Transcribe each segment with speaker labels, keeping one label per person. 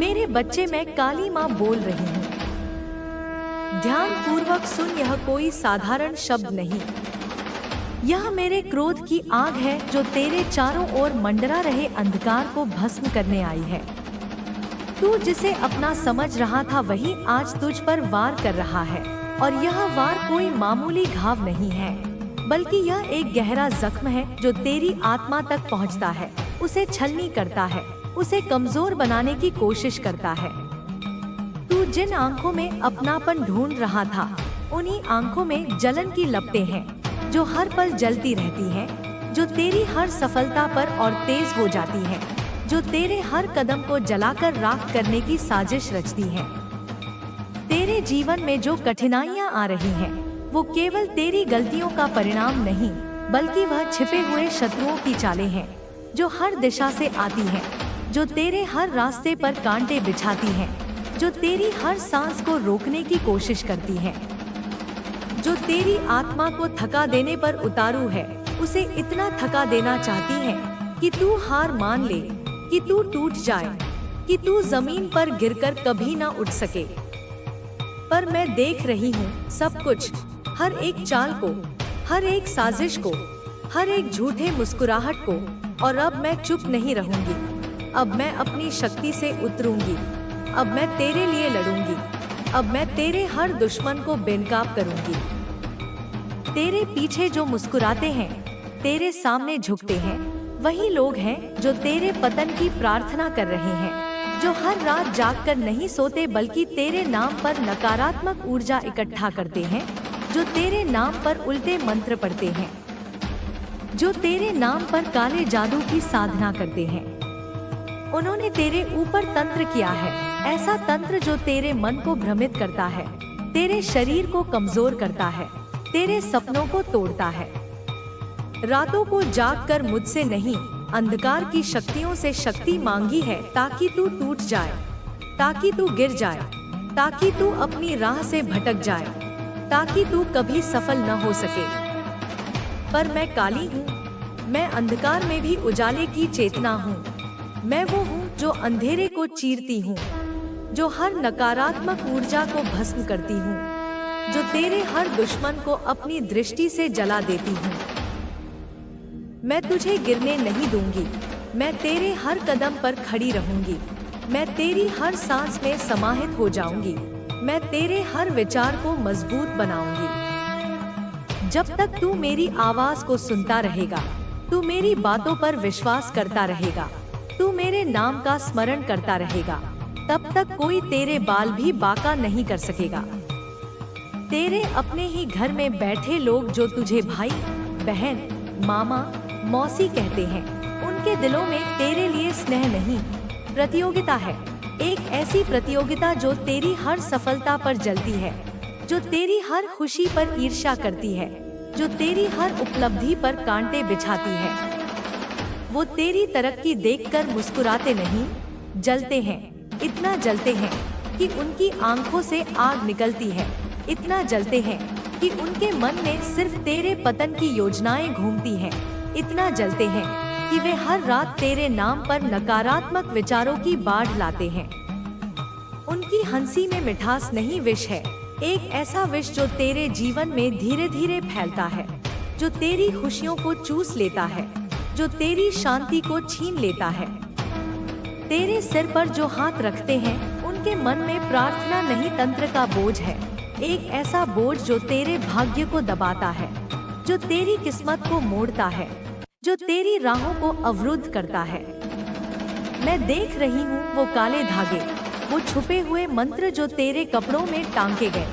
Speaker 1: मेरे बच्चे, मैं काली माँ बोल रही हूँ। ध्यान पूर्वक सुन, यह कोई साधारण शब्द नहीं। यह मेरे क्रोध की आग है जो तेरे चारों ओर मंडरा रहे अंधकार को भस्म करने आई है। तू जिसे अपना समझ रहा था वही आज तुझ पर वार कर रहा है, और यह वार कोई मामूली घाव नहीं है, बल्कि यह एक गहरा जख्म है जो तेरी आत्मा तक पहुंचता है, उसे छलनी करता है, उसे कमजोर बनाने की कोशिश करता है। तू जिन आंखों में अपनापन ढूंढ रहा था, उन्हीं आंखों में जलन की लपटें हैं जो हर पल जलती रहती हैं, जो तेरी हर सफलता पर और तेज हो जाती हैं, जो तेरे हर कदम को जलाकर राख करने की साजिश रचती हैं। तेरे जीवन में जो कठिनाइयां आ रही हैं, वो केवल तेरी गलतियों का परिणाम नहीं, बल्कि वह छिपे हुए शत्रुओं की चालें हैं जो हर दिशा से आती हैं, जो तेरे हर रास्ते पर कांटे बिछाती हैं, जो तेरी हर सांस को रोकने की कोशिश करती हैं, जो तेरी आत्मा को थका देने पर उतारू है, उसे इतना थका देना चाहती हैं कि तू हार मान ले, कि तू टूट जाए, कि तू जमीन पर गिरकर कभी ना उठ सके। पर मैं देख रही हूँ सब कुछ, हर एक चाल को, हर एक साजिश को, हर एक झूठे मुस्कुराहट को, और अब मैं चुप नहीं रहूंगी। अब मैं अपनी शक्ति से उतरूंगी। अब मैं तेरे लिए लड़ूंगी। अब मैं तेरे हर दुश्मन को बेनकाब करूंगी। तेरे पीछे जो मुस्कुराते हैं, तेरे सामने झुकते हैं, वही लोग हैं जो तेरे पतन की प्रार्थना कर रहे हैं, जो हर रात जागकर नहीं सोते बल्कि तेरे नाम पर नकारात्मक ऊर्जा इकट्ठा करते हैं, जो तेरे नाम पर उल्टे मंत्र पढ़ते हैं, जो तेरे नाम पर काले जादू की साधना करते हैं। उन्होंने तेरे ऊपर तंत्र किया है, ऐसा तंत्र जो तेरे मन को भ्रमित करता है, तेरे शरीर को कमजोर करता है, तेरे सपनों को तोड़ता है। रातों को जागकर मुझसे नहीं, अंधकार की शक्तियों से शक्ति मांगी है, ताकि तू टूट जाए, ताकि तू गिर जाए, ताकि तू अपनी राह से भटक जाए, ताकि तू कभी सफल न हो सके। पर मैं काली हूँ, मैं अंधकार में भी उजाले की चेतना हूँ। मैं वो हूँ जो अंधेरे को चीरती हूँ, जो हर नकारात्मक ऊर्जा को भस्म करती हूँ, जो तेरे हर दुश्मन को अपनी दृष्टि से जला देती हूँ। मैं तुझे गिरने नहीं दूंगी, मैं तेरे हर कदम पर खड़ी रहूंगी, मैं तेरी हर सांस में समाहित हो जाऊंगी, मैं तेरे हर विचार को मजबूत बनाऊंगी। जब तक तू मेरी आवाज को सुनता रहेगा, तू मेरी बातों पर विश्वास करता रहेगा, तू मेरे नाम का स्मरण करता रहेगा, तब तक कोई तेरे बाल भी बांका नहीं कर सकेगा। तेरे अपने ही घर में बैठे लोग जो तुझे भाई, बहन, मामा, मौसी कहते हैं, उनके दिलों में तेरे लिए स्नेह नहीं, प्रतियोगिता है। एक ऐसी प्रतियोगिता जो तेरी हर सफलता पर जलती है, जो तेरी हर खुशी पर ईर्ष्या करती है, जो तेरी हर उपलब्धि पर कांटे बिछाती है। वो तेरी तरक्की देखकर मुस्कुराते नहीं, जलते हैं, इतना जलते हैं कि उनकी आंखों से आग निकलती है, इतना जलते हैं कि उनके मन में सिर्फ तेरे पतन की योजनाएं घूमती हैं, इतना जलते हैं कि वे हर रात तेरे नाम पर नकारात्मक विचारों की बाढ़ लाते हैं। उनकी हंसी में मिठास नहीं, विष है, एक ऐसा विष जो तेरे जीवन में धीरे धीरे फैलता है, जो तेरी खुशियों को चूस लेता है, जो तेरी शांति को छीन लेता है। तेरे सिर पर जो हाथ रखते हैं, उनके मन में प्रार्थना नहीं, तंत्र का बोझ है, एक ऐसा बोझ जो तेरे भाग्य को दबाता है, जो तेरी किस्मत को मोड़ता है, जो तेरी राहों को अवरुद्ध करता है। मैं देख रही हूँ वो काले धागे, वो छुपे हुए मंत्र जो तेरे कपड़ों में टांके गए,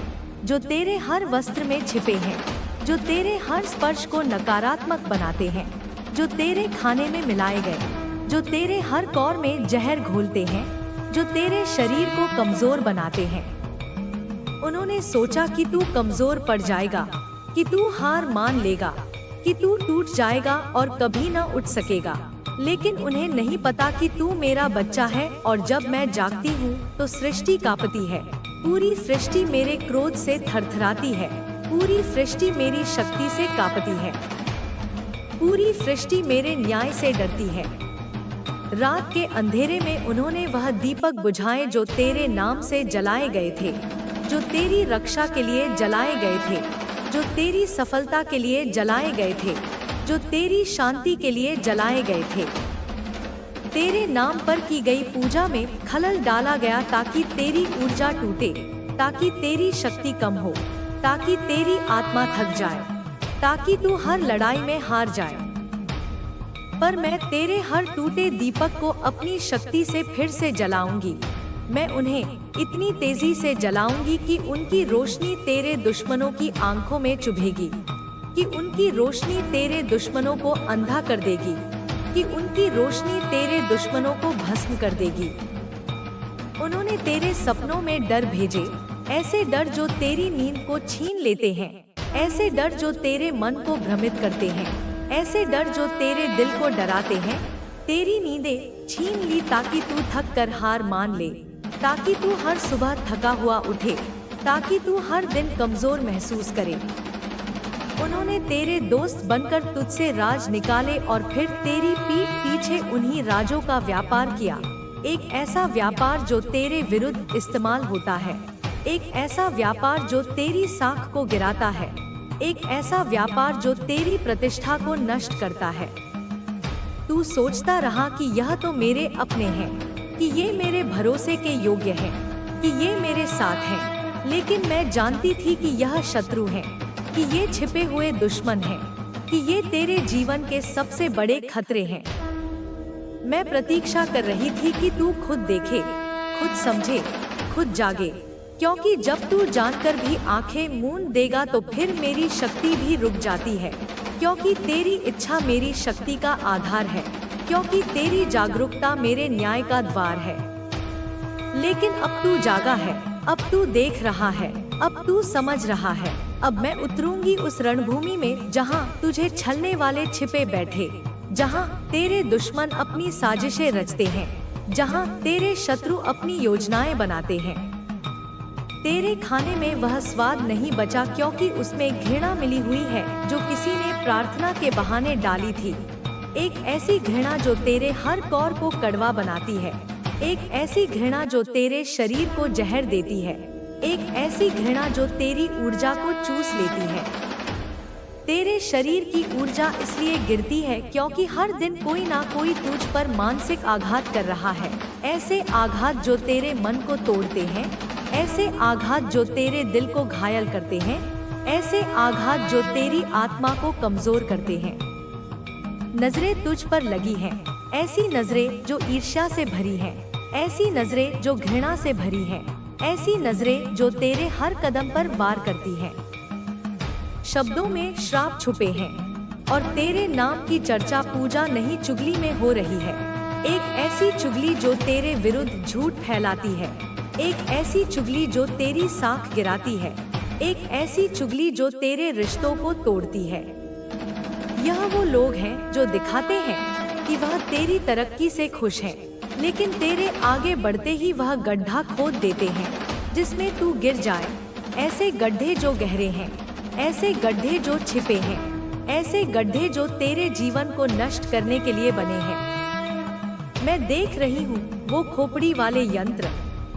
Speaker 1: जो तेरे हर वस्त्र में छिपे हैं, जो तेरे हर स्पर्श को नकारात्मक बनाते हैं, जो तेरे खाने में मिलाए गए, जो तेरे हर कौर में जहर घोलते हैं, जो तेरे शरीर को कमजोर बनाते हैं। उन्होंने सोचा कि तू कमजोर पड़ जाएगा, कि तू हार मान लेगा, कि तू टूट जाएगा और कभी ना उठ सकेगा, लेकिन उन्हें नहीं पता कि तू मेरा बच्चा है, और जब मैं जागती हूँ तो सृष्टि कांपती है, पूरी सृष्टि मेरे क्रोध से थरथराती है, पूरी सृष्टि मेरी शक्ति से कांपती है, पूरी सृष्टि मेरे न्याय से डरती है। रात के अंधेरे में उन्होंने वह दीपक बुझाए जो तेरे नाम से जलाए गए थे, जो तेरी रक्षा के लिए जलाए गए थे, जो तेरी सफलता के लिए जलाए गए थे, जो तेरी शांति के लिए जलाए गए थे। तेरे नाम पर की गई पूजा में खलल डाला गया ताकि तेरी ऊर्जा टूटे, ताकि तेरी शक्ति कम हो, ताकि तेरी आत्मा थक जाए, ताकि तू हर लड़ाई में हार जाए। पर मैं तेरे हर टूटे दीपक को अपनी शक्ति से फिर से जलाऊंगी। मैं उन्हें इतनी तेजी से जलाऊंगी कि उनकी रोशनी तेरे दुश्मनों की आंखों में चुभेगी, कि उनकी रोशनी तेरे दुश्मनों को अंधा कर देगी, कि उनकी रोशनी तेरे दुश्मनों को भस्म कर देगी। उन्होंने तेरे सपनों में डर भेजे, ऐसे डर जो तेरी नींद को छीन लेते हैं, ऐसे डर जो तेरे मन को भ्रमित करते हैं, ऐसे डर जो तेरे दिल को डराते हैं। तेरी नींदें छीन ली ताकि तू थक कर हार मान ले, ताकि तू हर सुबह थका हुआ उठे, ताकि तू हर दिन कमजोर महसूस करे। उन्होंने तेरे दोस्त बनकर तुझसे राज निकाले और फिर तेरी पीठ पीछे उन्हीं राजों का व्यापार किया, एक ऐसा व्यापार जो तेरे विरुद्ध इस्तेमाल होता है, एक ऐसा व्यापार जो तेरी साख को गिराता है, एक ऐसा व्यापार जो तेरी प्रतिष्ठा को नष्ट करता है। तू सोचता रहा कि यह तो मेरे अपने हैं, कि ये मेरे भरोसे के योग्य हैं, कि ये मेरे साथ हैं, लेकिन मैं जानती थी कि यह शत्रु हैं, कि ये छिपे हुए दुश्मन हैं, कि ये तेरे जीवन के सबसे बड़े खतरे हैं। मैं प्रतीक्षा कर रही थी कि तू खुद देखे, खुद समझे, खुद जागे, क्योंकि जब तू जानकर भी आंखें मूंद देगा तो फिर मेरी शक्ति भी रुक जाती है, क्योंकि तेरी इच्छा मेरी शक्ति का आधार है, क्योंकि तेरी जागरूकता मेरे न्याय का द्वार है। लेकिन अब तू जागा है, अब तू देख रहा है, अब तू समझ रहा है। अब मैं उतरूंगी उस रणभूमि में जहां तुझे छलने वाले छिपे बैठे, जहां तेरे दुश्मन अपनी साजिशें रचते हैं, जहां तेरे शत्रु अपनी योजनाएं बनाते हैं। तेरे खाने में वह स्वाद नहीं बचा क्योंकि उसमें घृणा मिली हुई है जो किसी ने प्रार्थना के बहाने डाली थी। एक ऐसी घृणा जो तेरे हर कौर को कड़वा बनाती है, एक ऐसी घृणा जो तेरे शरीर को जहर देती है, एक ऐसी घृणा जो तेरी ऊर्जा को चूस लेती है। तेरे शरीर की ऊर्जा इसलिए गिरती है क्योंकि हर दिन कोई ना कोई तुझ पर मानसिक आघात कर रहा है, ऐसे आघात जो तेरे मन को तोड़ते हैं, ऐसे आघात जो तेरे दिल को घायल करते हैं, ऐसे आघात जो तेरी आत्मा को कमजोर करते हैं। नजरें तुझ पर लगी हैं, ऐसी नजरें जो ईर्ष्या से भरी हैं, ऐसी नजरें जो घृणा से भरी हैं, ऐसी नजरें जो तेरे हर कदम पर वार करती हैं। शब्दों में श्राप छुपे हैं और तेरे नाम की चर्चा पूजा नहीं चुगली में हो रही है। एक ऐसी चुगली जो तेरे विरुद्ध झूठ फैलाती है, एक ऐसी चुगली जो तेरी साख गिराती है, एक ऐसी चुगली जो तेरे रिश्तों को तोड़ती है। यह वो लोग हैं जो दिखाते हैं कि वह तेरी तरक्की से खुश हैं, लेकिन तेरे आगे बढ़ते ही वह गड्ढा खोद देते हैं जिसमें तू गिर जाए। ऐसे गड्ढे जो गहरे हैं, ऐसे गड्ढे जो छिपे हैं, ऐसे गड्ढे जो तेरे जीवन को नष्ट करने के लिए बने हैं। मैं देख रही हूँ वो खोपड़ी वाले यंत्र,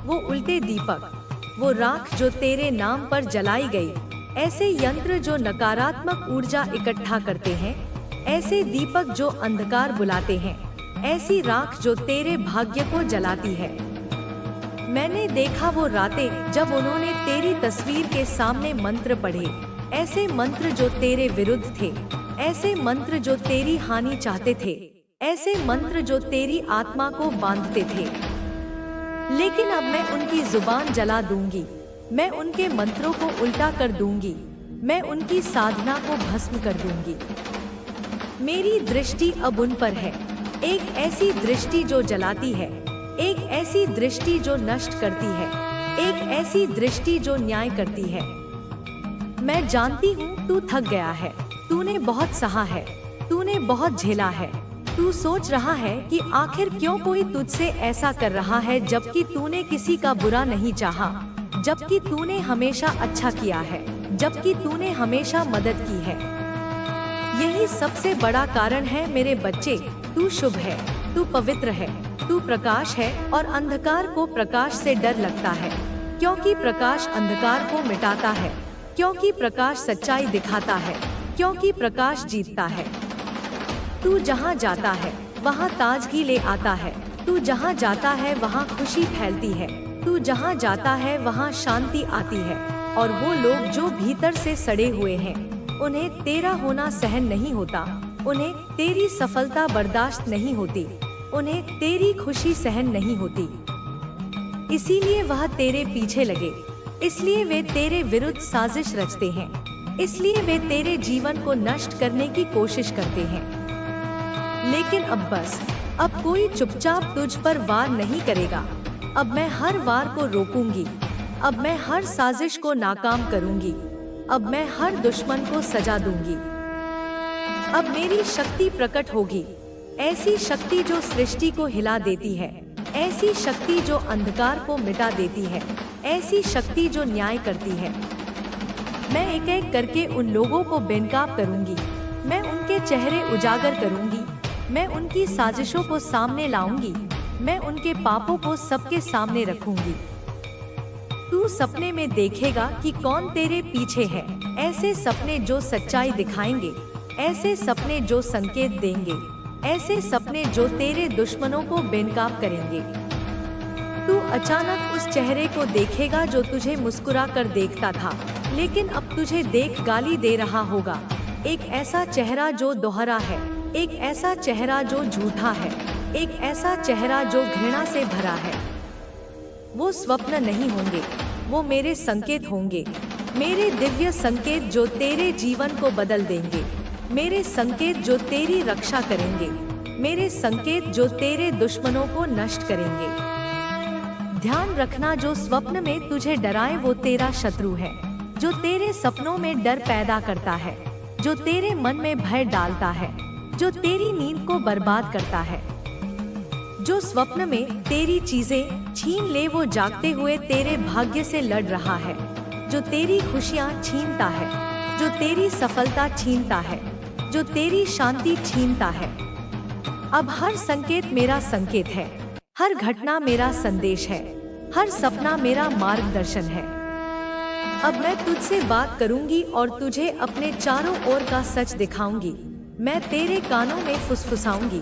Speaker 1: वो उल्टे दीपक, वो राख जो तेरे नाम पर जलाई गई, ऐसे यंत्र जो नकारात्मक ऊर्जा इकट्ठा करते हैं, ऐसे दीपक जो अंधकार बुलाते हैं, ऐसी राख जो तेरे भाग्य को जलाती है। मैंने देखा वो रातें जब उन्होंने तेरी तस्वीर के सामने मंत्र पढ़े, ऐसे मंत्र जो तेरे विरुद्ध थे, ऐसे मंत्र जो तेरी हानि चाहते थे, ऐसे मंत्र जो तेरी आत्मा को बांधते थे। लेकिन अब मैं उनकी जुबान जला दूंगी, मैं उनके मंत्रों को उल्टा कर दूंगी, मैं उनकी साधना को भस्म कर दूंगी। मेरी दृष्टि अब उन पर है, एक ऐसी दृष्टि जो जलाती है, एक ऐसी दृष्टि जो नष्ट करती है, एक ऐसी दृष्टि जो न्याय करती है। मैं जानती हूँ तू थक गया है, तूने बहुत सहा है, तूने बहुत झेला है। तू सोच रहा है कि आखिर क्यों कोई तुझसे ऐसा कर रहा है जबकि तूने किसी का बुरा नहीं चाहा, जबकि तूने हमेशा अच्छा किया है, जबकि तूने हमेशा मदद की है। यही सबसे बड़ा कारण है मेरे बच्चे, तू शुभ है। तू पवित्र है, तू प्रकाश है और अंधकार को प्रकाश से डर लगता है, क्योंकि प्रकाश अंधकार को मिटाता है, क्योंकि प्रकाश सच्चाई दिखाता है, क्योंकि प्रकाश जीतता है। तू जहाँ जाता है वहाँ ताजगी ले आता है, तू जहाँ जाता है वहाँ खुशी फैलती है, तू जहाँ जाता है वहाँ शांति आती है। और वो लोग जो भीतर से सड़े हुए हैं, उन्हें तेरा होना सहन नहीं होता, उन्हें तेरी सफलता बर्दाश्त नहीं होती, उन्हें तेरी खुशी सहन नहीं होती। इसीलिए वह तेरे पीछे लगे, इसलिए वे तेरे विरुद्ध साजिश रचते हैं, इसलिए वे तेरे जीवन को नष्ट करने की कोशिश करते हैं। लेकिन अब बस, अब कोई चुपचाप तुझ पर वार नहीं करेगा। अब मैं हर वार को रोकूंगी, अब मैं हर साजिश को नाकाम करूंगी, अब मैं हर दुश्मन को सजा दूंगी। अब मेरी शक्ति प्रकट होगी, ऐसी शक्ति जो सृष्टि को हिला देती है, ऐसी शक्ति जो अंधकार को मिटा देती है, ऐसी शक्ति जो न्याय करती है। मैं एक एक करके उन लोगों को बेनकाब करूंगी, मैं उनके चेहरे उजागर करूंगी, मैं उनकी साजिशों को सामने लाऊंगी, मैं उनके पापों को सबके सामने रखूंगी। तू सपने में देखेगा कि कौन तेरे पीछे है, ऐसे सपने जो सच्चाई दिखाएंगे, ऐसे सपने जो संकेत देंगे, ऐसे सपने जो तेरे दुश्मनों को बेनकाब करेंगे। तू अचानक उस चेहरे को देखेगा जो तुझे मुस्कुरा कर देखता था, लेकिन अब तुझे देख गाली दे रहा होगा। एक ऐसा चेहरा जो दोहरा है, एक ऐसा चेहरा जो झूठा है, एक ऐसा चेहरा जो घृणा से भरा है। वो स्वप्न नहीं होंगे, वो मेरे संकेत होंगे, मेरे दिव्य संकेत जो तेरे जीवन को बदल देंगे, मेरे संकेत जो तेरी रक्षा करेंगे, मेरे संकेत जो तेरे दुश्मनों को नष्ट करेंगे। ध्यान रखना, जो स्वप्न में तुझे डराए वो तेरा शत्रु है, जो तेरे सपनों में डर पैदा करता है, जो तेरे मन में भय डालता है, जो तेरी नींद को बर्बाद करता है। जो स्वप्न में तेरी चीजें छीन ले वो जागते हुए तेरे भाग्य से लड़ रहा है, जो तेरी खुशियाँ छीनता है, जो तेरी सफलता छीनता है, जो तेरी शांति छीनता है। अब हर संकेत मेरा संकेत है, हर घटना मेरा संदेश है, हर सपना मेरा मार्गदर्शन है। अब मैं तुझसे बात करूंगी और तुझे अपने चारों ओर का सच दिखाऊंगी। मैं तेरे कानों में फुसफुसाऊंगी,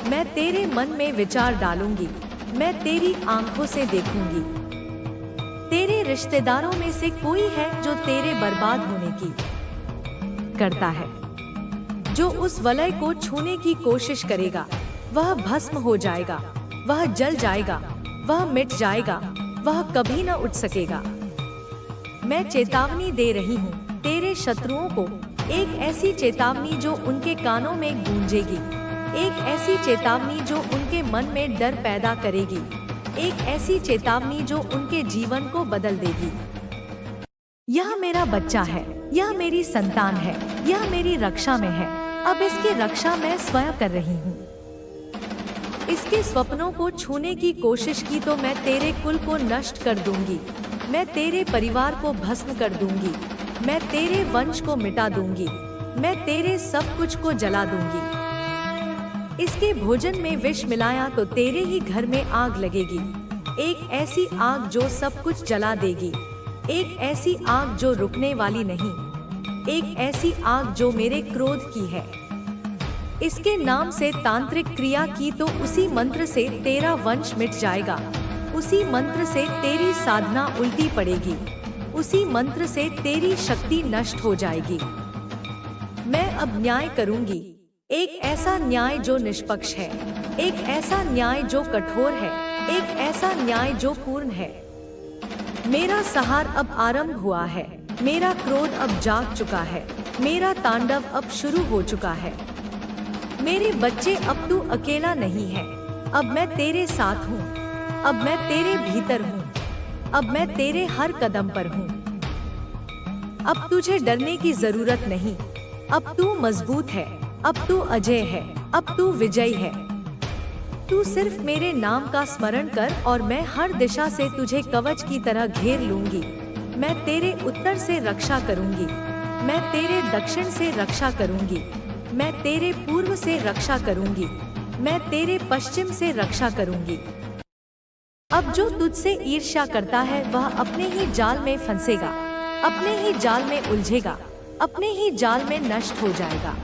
Speaker 1: मैं तेरे मन में विचार डालूंगी, मैं तेरी आंखों से देखूंगी। तेरे रिश्तेदारों में से कोई है जो तेरे बर्बाद होने की करता है, जो उस वलय को छूने की कोशिश करेगा वह भस्म हो जाएगा, वह जल जाएगा, वह मिट जाएगा, वह कभी न उठ सकेगा। मैं चेतावनी दे रही हूँ तेरे शत्रुओं को, एक ऐसी चेतावनी जो उनके कानों में गूंजेगी, एक ऐसी चेतावनी जो उनके मन में डर पैदा करेगी, एक ऐसी चेतावनी जो उनके जीवन को बदल देगी। यह मेरा बच्चा है, यह मेरी संतान है, यह मेरी रक्षा में है। अब इसकी रक्षा मैं स्वयं कर रही हूँ। इसके स्वप्नों को छूने की कोशिश की तो मैं तेरे कुल को नष्ट कर दूंगी, मैं तेरे परिवार को भस्म कर दूंगी, मैं तेरे वंश को मिटा दूंगी, मैं तेरे सब कुछ को जला दूंगी। इसके भोजन में विष मिलाया तो तेरे ही घर में आग लगेगी, एक ऐसी आग जो सब कुछ जला देगी, एक ऐसी आग जो रुकने वाली नहीं, एक ऐसी आग जो मेरे क्रोध की है। इसके नाम से तांत्रिक क्रिया की तो उसी मंत्र से तेरा वंश मिट जाएगा, उसी मंत्र से तेरी साधना उल्टी पड़ेगी, उसी मंत्र से तेरी शक्ति नष्ट हो जाएगी। मैं अब न्याय करूंगी, एक ऐसा न्याय जो निष्पक्ष है, एक ऐसा न्याय जो कठोर है, एक ऐसा न्याय जो पूर्ण है। मेरा सहार अब आरंभ हुआ है, मेरा क्रोध अब जाग चुका है, मेरा तांडव अब शुरू हो चुका है। मेरे बच्चे अब तू अकेला नहीं है, अब मैं तेरे साथ हूँ, अब मैं तेरे भीतर हूँ, अब मैं तेरे हर कदम पर हूँ। अब तुझे डरने की जरूरत नहीं, अब तू मजबूत है, अब तू अजय है, अब तू विजयी है। तू सिर्फ मेरे नाम का स्मरण कर और मैं हर दिशा से तुझे कवच की तरह घेर लूंगी। मैं तेरे उत्तर से रक्षा करूंगी, मैं तेरे दक्षिण से रक्षा करूंगी, मैं तेरे पूर्व से रक्षा करूंगी, मैं तेरे पश्चिम से रक्षा करूंगी। अब जो तुझसे ईर्ष्या करता है वह अपने ही जाल में फंसेगा, अपने ही जाल में उलझेगा, अपने ही जाल में नष्ट हो जाएगा।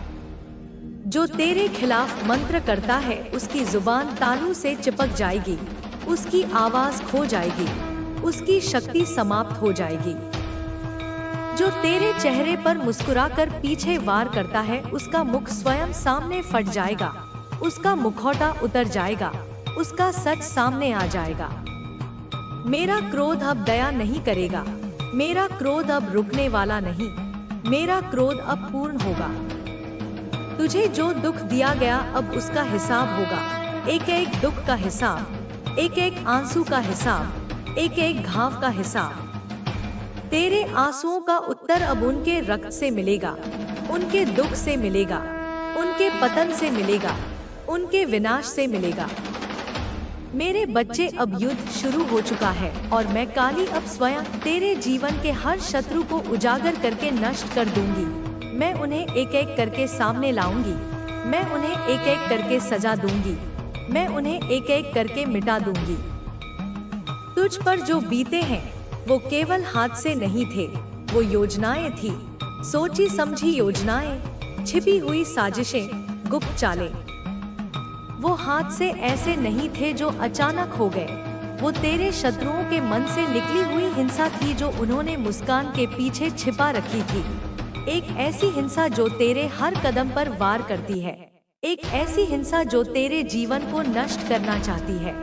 Speaker 1: जो तेरे खिलाफ मंत्र करता है उसकी जुबान तालू से चिपक जाएगी, उसकी आवाज खो जाएगी, उसकी शक्ति समाप्त हो जाएगी। जो तेरे चेहरे पर मुस्कुराकर पीछे वार करता है उसका मुख स्वयं सामने फट जाएगा, उसका मुखौटा उतर जाएगा, उसका सच सामने आ जाएगा। मेरा क्रोध अब दया नहीं करेगा, मेरा क्रोध अब रुकने वाला नहीं, मेरा क्रोध अब पूर्ण होगा। तुझे जो दुख दिया गया अब उसका हिसाब होगा, एक एक दुख का हिसाब, एक एक आंसू का हिसाब, एक एक घाव का हिसाब। तेरे आंसुओं का उत्तर अब उनके रक्त से मिलेगा, उनके दुख से मिलेगा, उनके पतन से मिलेगा, उनके विनाश से मिलेगा। मेरे बच्चे अब युद्ध शुरू हो चुका है और मैं काली अब स्वयं तेरे जीवन के हर शत्रु को उजागर करके नष्ट कर दूंगी। मैं उन्हें एक एक करके सामने लाऊंगी, मैं उन्हें एक एक करके सजा दूंगी, मैं उन्हें एक एक करके मिटा दूंगी। तुझ पर जो बीते हैं वो केवल हाथ से नहीं थे, वो योजनाएं थी, सोची समझी योजनाएं, छिपी हुई साजिशें, गुप्त चालें। वो हाथ से ऐसे नहीं थे जो अचानक हो गए, वो तेरे शत्रुओं के मन से निकली हुई हिंसा थी जो उन्होंने मुस्कान के पीछे छिपा रखी थी। एक ऐसी हिंसा जो तेरे हर कदम पर वार करती है, एक ऐसी हिंसा जो तेरे जीवन को नष्ट करना चाहती है,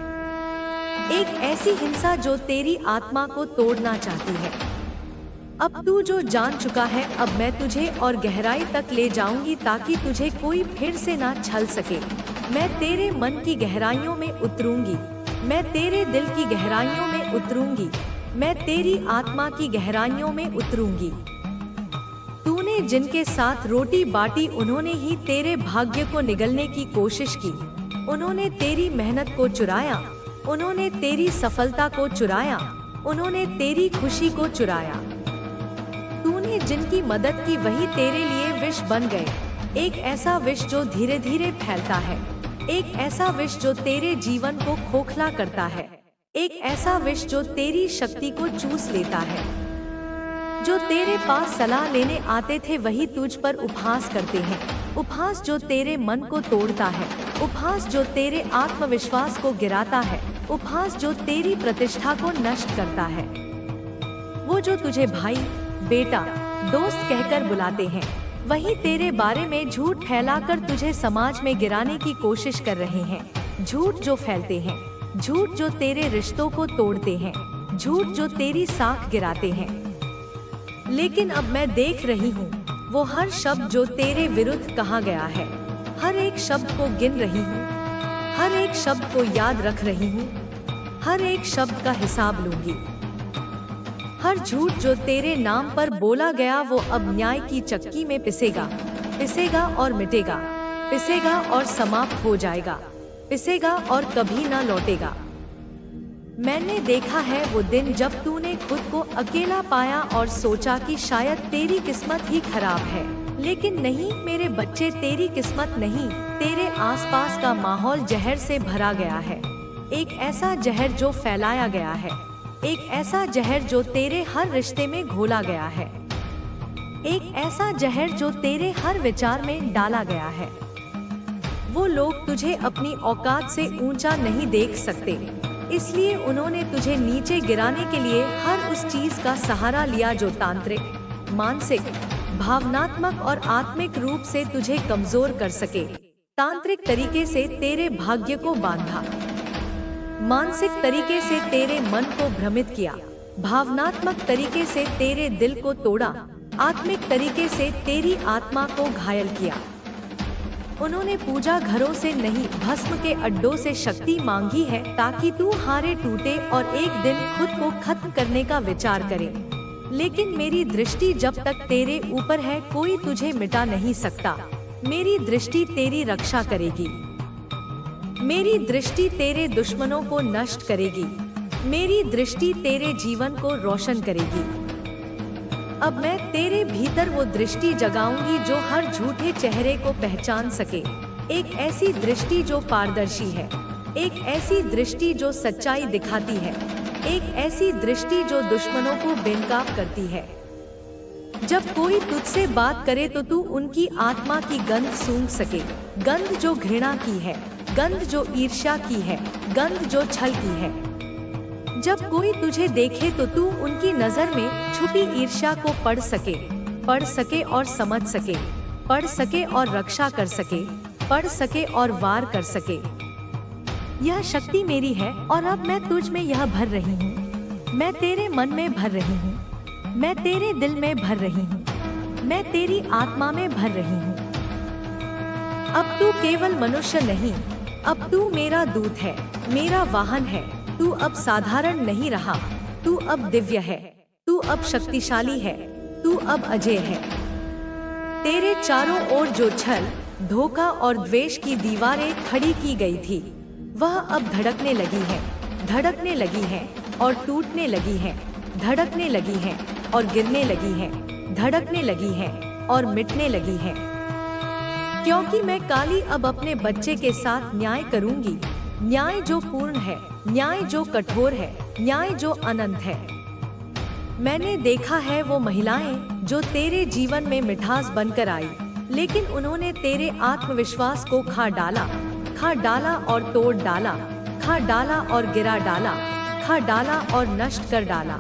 Speaker 1: एक ऐसी हिंसा जो तेरी आत्मा को तोड़ना चाहती है। अब तू जो जान चुका है अब मैं तुझे और गहराई तक ले जाऊंगी ताकि तुझे कोई फिर से ना छल सके। मैं तेरे मन की गहराइयों में उतरूंगी, मैं तेरे दिल की गहराइयों में उतरूंगी, मैं तेरी आत्मा की गहराइयों में उतरूंगी। तूने जिनके साथ रोटी बांटी उन्होंने ही तेरे भाग्य को निगलने की कोशिश की, उन्होंने तेरी मेहनत को चुराया, उन्होंने तेरी सफलता को चुराया, उन्होंने तेरी खुशी को चुराया। तूने जिनकी मदद की वही तेरे लिए विष बन गए, एक ऐसा विष जो धीरे धीरे फैलता है, एक ऐसा विष जो तेरे जीवन को खोखला करता है, एक ऐसा विष जो तेरी शक्ति को चूस लेता है। जो तेरे पास सलाह लेने आते थे वही तुझ पर उपहास करते हैं, उपहास जो तेरे मन को तोड़ता है, उपहास जो तेरे आत्मविश्वास को गिराता है, उपहास जो तेरी प्रतिष्ठा को नष्ट करता है। वो जो तुझे भाई, बेटा, दोस्त कहकर बुलाते हैं वही तेरे बारे में झूठ फैलाकर तुझे समाज में गिराने की कोशिश कर रहे हैं। झूठ जो फैलते हैं, झूठ जो तेरे रिश्तों को तोड़ते हैं, झूठ जो तेरी साख गिराते हैं। लेकिन अब मैं देख रही हूँ वो हर शब्द जो तेरे विरुद्ध कहा गया है, हर एक शब्द को गिन रही हूँ, हर एक शब्द को याद रख रही हूँ, हर एक शब्द का हिसाब लूंगी। हर झूठ जो तेरे नाम पर बोला गया वो अब न्याय की चक्की में पिसेगा, पिसेगा और मिटेगा, पिसेगा और समाप्त हो जाएगा, पिसेगा और कभी न लौटेगा। मैंने देखा है वो दिन जब तूने खुद को अकेला पाया और सोचा कि शायद तेरी किस्मत ही खराब है, लेकिन नहीं मेरे बच्चे, तेरी किस्मत नहीं, तेरे आसपास का माहौल जहर से भरा गया है। एक ऐसा जहर जो फैलाया गया है, एक ऐसा जहर जो तेरे हर रिश्ते में घोला गया है, एक ऐसा जहर जो तेरे हर विचार में डाला गया है। वो लोग तुझे अपनी औकात से ऊंचा नहीं देख सकते, इसलिए उन्होंने तुझे नीचे गिराने के लिए हर उस चीज का सहारा लिया जो तांत्रिक, मानसिक, भावनात्मक और आत्मिक रूप से तुझे कमजोर कर सके। तांत्रिक तरीके से तेरे भाग्य को बांधा, मानसिक तरीके से तेरे मन को भ्रमित किया, भावनात्मक तरीके से तेरे दिल को तोड़ा, आत्मिक तरीके से तेरी आत्मा को घायल किया। उन्होंने पूजा घरों से नहीं, भस्म के अड्डों से शक्ति मांगी है ताकि तू हारे टूटे और एक दिन खुद को खत्म करने का विचार करे। लेकिन मेरी दृष्टि जब तक तेरे ऊपर है कोई तुझे मिटा नहीं सकता। मेरी दृष्टि तेरी रक्षा करेगी, मेरी दृष्टि तेरे दुश्मनों को नष्ट करेगी, मेरी दृष्टि तेरे जीवन को रोशन करेगी। अब मैं तेरे भीतर वो दृष्टि जगाऊंगी जो हर झूठे चेहरे को पहचान सके, एक ऐसी दृष्टि जो पारदर्शी है, एक ऐसी दृष्टि जो सच्चाई दिखाती है, एक ऐसी दृष्टि जो दुश्मनों को बेनकाब करती है। जब कोई तुझसे बात करे तो तू उनकी आत्मा की गंध सूंघ सके, गंध जो घृणा की है, गंध जो ईर्ष्या की है, गंध जो छल की है। जब कोई तुझे देखे तो तू उनकी नजर में छुपी ईर्ष्या को पढ़ सके और समझ सके, पढ़ सके और रक्षा कर सके, पढ़ सके और वार कर सके। यह शक्ति मेरी है और अब मैं तुझ में यह भर रही हूँ। मैं तेरे मन में भर रही हूँ, मैं तेरे दिल में भर रही हूँ, मैं तेरी आत्मा में भर रही हूँ। अब तू केवल मनुष्य नहीं, अब तू मेरा दूत है, मेरा वाहन है। तू अब साधारण नहीं रहा, तू अब दिव्य है, तू अब शक्तिशाली है, तू अब अजय है। तेरे चारों ओर जो छल, धोखा और द्वेष की दीवारें खड़ी की गई थी, वह अब धड़कने लगी है, धड़कने लगी है और टूटने लगी है, धड़कने लगी है और गिरने लगी है, धड़कने लगी है और मिटने लगी है। क्योंकि मैं काली अब अपने बच्चे के साथ न्याय करूंगी, न्याय जो पूर्ण है, न्याय जो कठोर है, न्याय जो अनंत है। मैंने देखा है वो महिलाएं जो तेरे जीवन में मिठास बनकर आई, लेकिन उन्होंने तेरे आत्मविश्वास को खा डाला और तोड़ डाला, खा डाला और गिरा डाला, खा डाला और नष्ट कर डाला।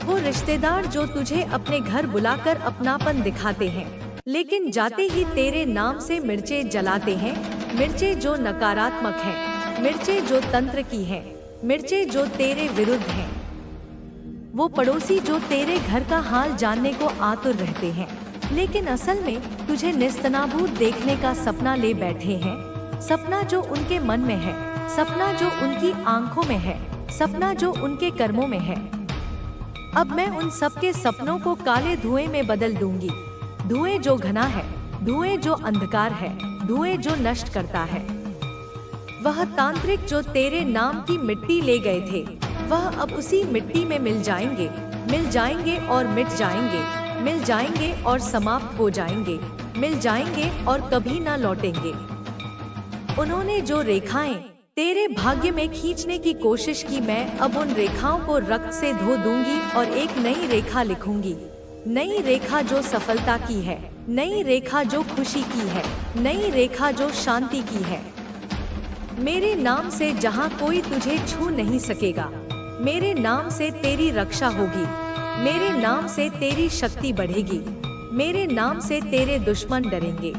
Speaker 1: वो रिश्तेदार जो तुझे अपने घर बुलाकर अपनापन दिखाते हैं, लेकिन जाते ही तेरे नाम से मिर्चें जलाते हैं, मिर्चें जो नकारात्मक हैं, मिर्चें जो तंत्र की हैं, मिर्चें जो तेरे विरुद्ध हैं। वो पड़ोसी जो तेरे घर का हाल जानने को आतुर रहते हैं, लेकिन असल में तुझे निस्तनाबूत देखने का सपना ले बैठे हैं, सपना जो उनके मन में है, सपना जो उनकी आंखों में है, सपना जो उनके कर्मों में है। अब मैं उन सबके सपनों को काले धुएं में बदल दूंगी, धुएं जो घना है, धुएं जो अंधकार है, धुएं जो नष्ट करता है। वह तांत्रिक जो तेरे नाम की मिट्टी ले गए थे, वह अब उसी मिट्टी में मिल जाएंगे और मिट जाएंगे, मिल जाएंगे और समाप्त हो जाएंगे, मिल जाएंगे और कभी ना लौटेंगे। उन्होंने जो रेखाएं तेरे भाग्य में खींचने की कोशिश की, मैं अब उन रेखाओं को रक्त से धो दूंगी और एक नई रेखा लिखूंगी, नई रेखा जो सफलता की है, नई रेखा जो खुशी की है, नई रेखा जो शांति की है। मेरे नाम से जहां कोई तुझे छू नहीं सकेगा, मेरे नाम से तेरी रक्षा होगी, मेरे नाम से तेरी शक्ति बढ़ेगी, मेरे नाम से तेरे दुश्मन डरेंगे।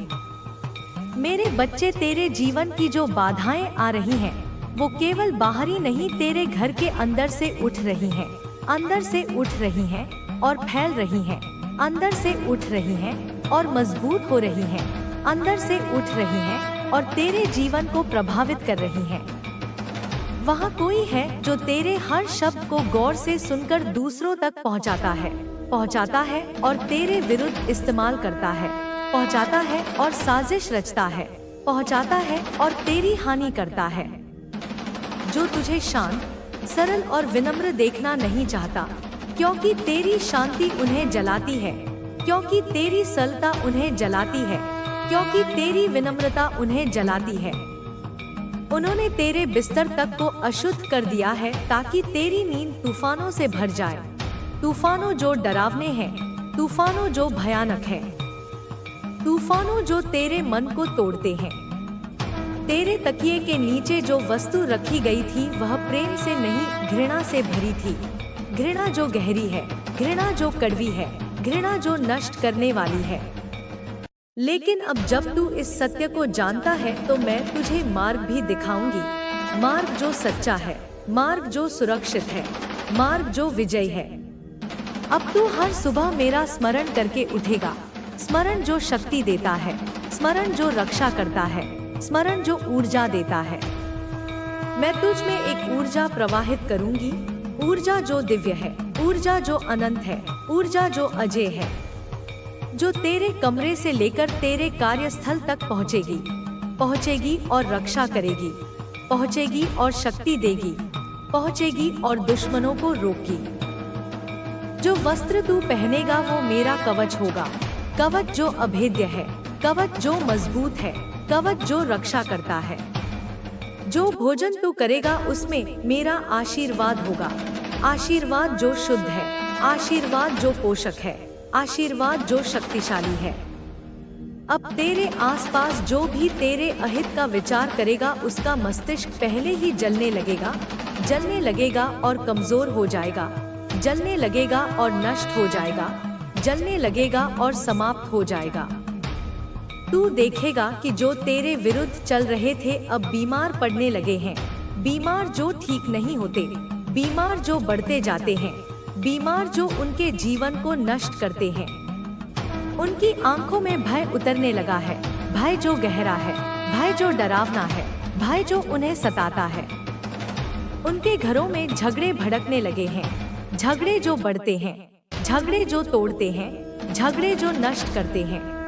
Speaker 1: मेरे बच्चे, तेरे जीवन की जो बाधाएं आ रही हैं, वो केवल बाहरी नहीं, तेरे घर के अंदर से उठ रही हैं, अंदर से उठ रही हैं और फैल रही हैं, अंदर से उठ रही हैं और मजबूत हो रही हैं, अंदर से उठ रही हैं और तेरे जीवन को प्रभावित कर रही हैं। वहाँ कोई है जो तेरे हर शब्द को गौर से सुनकर दूसरों तक पहुँचाता है और तेरे विरुद्ध इस्तेमाल करता है, पहुँचाता है और साजिश रचता है, पहुँचाता है और तेरी हानि करता है। जो तुझे शांत, सरल और विनम्र देखना नहीं चाहता, क्योंकि तेरी शांति उन्हें जलाती है, क्योंकि तेरी सरलता उन्हें जलाती है, क्योंकि तेरी विनम्रता उन्हें जलाती है। उन्होंने तेरे बिस्तर तक को अशुद्ध कर दिया है ताकि तेरी नींद तूफानों से भर जाए, तूफानों जो डरावने हैं, तूफानों जो भयानक हैं, तूफानों जो तेरे मन को तोड़ते हैं। तेरे तकिए के नीचे जो वस्तु रखी गई थी वह प्रेम से नहीं, घृणा से भरी थी, घृणा जो गहरी है, घृणा जो कड़वी है, घृणा जो नष्ट करने वाली है। लेकिन अब जब तू इस सत्य को जानता है तो मैं तुझे मार्ग भी दिखाऊंगी, मार्ग जो सच्चा है, मार्ग जो सुरक्षित है, मार्ग जो विजय है। अब तू हर सुबह मेरा स्मरण करके उठेगा, स्मरण जो शक्ति देता है, स्मरण जो रक्षा करता है, स्मरण जो ऊर्जा देता है। मैं तुझ में एक ऊर्जा प्रवाहित करूंगी, ऊर्जा जो दिव्य है, ऊर्जा जो अनंत है, ऊर्जा जो अजय है, जो तेरे कमरे से लेकर तेरे कार्यस्थल तक पहुंचेगी और रक्षा करेगी, पहुंचेगी और शक्ति देगी, पहुंचेगी और दुश्मनों को रोकेगी। जो वस्त्र तू पहनेगा वो मेरा कवच होगा, कवच जो अभेद्य है, कवच जो मजबूत है, कवच जो रक्षा करता है। जो भोजन तू करेगा उसमें मेरा आशीर्वाद होगा, आशीर्वाद जो शुद्ध है, आशीर्वाद जो पोषक है, आशीर्वाद जो शक्तिशाली है। अब तेरे आसपास जो भी तेरे अहित का विचार करेगा उसका मस्तिष्क पहले ही जलने लगेगा और कमजोर हो जाएगा, जलने लगेगा और नष्ट हो जाएगा, जलने लगेगा और समाप्त हो जाएगा। तू देखेगा कि जो तेरे विरुद्ध चल रहे थे अब बीमार पड़ने लगे हैं, बीमार जो ठीक नहीं होते, बीमार जो बढ़ते जाते हैं, बीमार जो उनके जीवन को नष्ट करते हैं। उनकी आंखों में भय उतरने लगा है, भय जो गहरा है, भय जो डरावना है, भय जो उन्हें सताता है। उनके घरों में झगड़े भड़कने लगे हैं, झगड़े जो बढ़ते हैं, झगड़े जो तोड़ते हैं, झगड़े जो नष्ट करते हैं।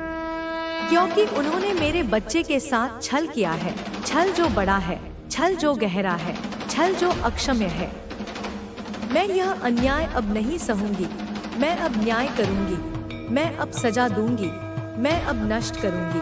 Speaker 1: क्योंकि उन्होंने मेरे बच्चे के साथ छल किया है, छल जो बड़ा है, छल जो गहरा है, छल जो अक्षम्य है। मैं यह अन्याय अब नहीं सहूंगी, मैं अब न्याय करूंगी, मैं अब सजा दूंगी, मैं अब नष्ट करूंगी।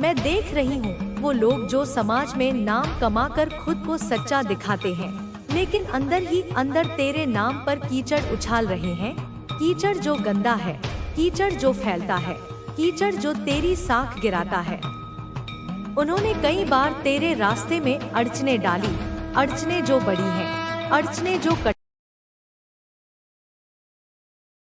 Speaker 1: मैं देख रही हूँ वो लोग जो समाज में नाम कमाकर खुद को सच्चा दिखाते हैं, लेकिन अंदर ही अंदर तेरे नाम पर कीचड़ उछाल रहे हैं, कीचड़ जो गंदा है, कीचड़ जो फैलता है, कीचड़ जो तेरी साख गिराता है। उन्होंने कई बार तेरे रास्ते में अड़चने डाली, अड़चने जो बड़ी हैं, अड़चने जो